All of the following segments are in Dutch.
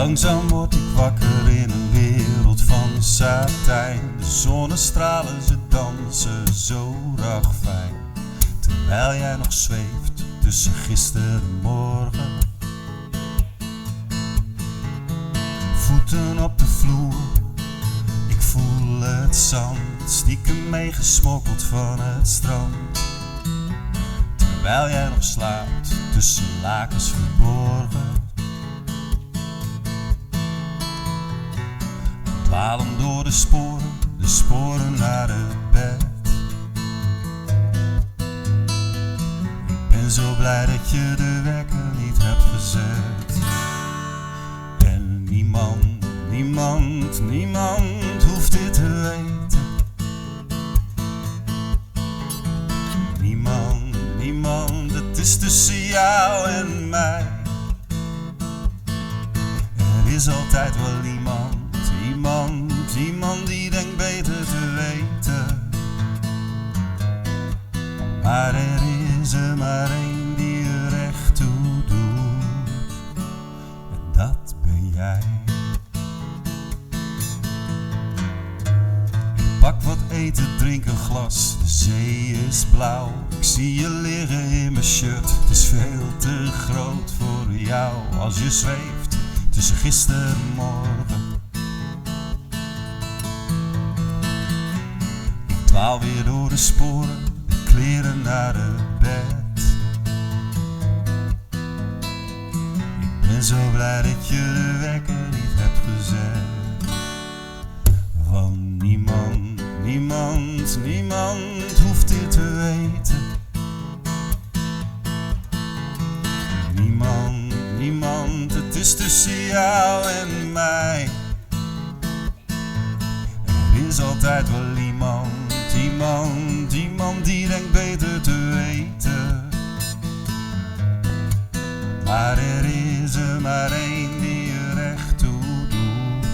Langzaam word ik wakker in een wereld van satijn. De zonnestralen, ze dansen zo ragfijn. Terwijl jij nog zweeft tussen gisteren en morgen. Voeten op de vloer, ik voel het zand. Stiekem meegesmokkeld van het strand. Terwijl jij nog slaapt tussen lakens verborgen. Dwalen door de sporen naar het bed. Ik ben zo blij dat je de wekker niet hebt gezet. En niemand hoeft dit te weten. Niemand, het is tussen jou en mij. Er is altijd wel iemand die denkt beter te weten. Maar er is er maar één die er recht toe doet. En dat ben jij. Ik pak wat eten, drink een glas, de zee is blauw. Ik zie je liggen in mijn shirt, het is veel te groot voor jou. Als je zweeft tussen gisteren en morgen. Ik dwaal weer door de sporen, de kleren naar het bed. Ik ben zo blij dat je de wekker niet hebt gezet. Want niemand hoeft dit te weten. Niemand, het is tussen jou en mij. Er is altijd wel iemand die denkt beter te weten. Maar er is er maar één die er recht toe doet.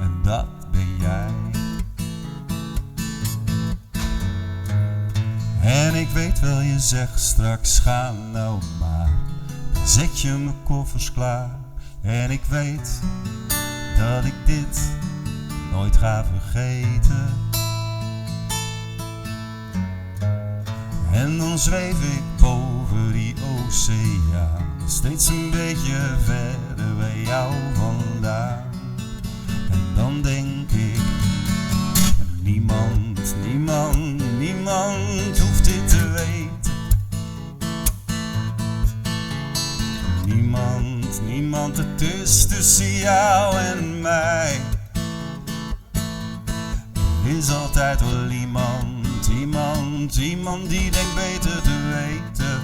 En dat ben jij. En ik weet wel, je zegt straks ga nou maar. Dan zet je mijn koffers klaar. En ik weet dat ik dit nooit ga vergeten. En dan zweef ik boven die oceaan, steeds een beetje verder bij jou vandaan. En dan denk ik, niemand hoeft dit te weten. Niemand, het is tussen jou en mij. Er is altijd wel iemand die denkt beter te weten.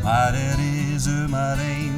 Maar er is er maar één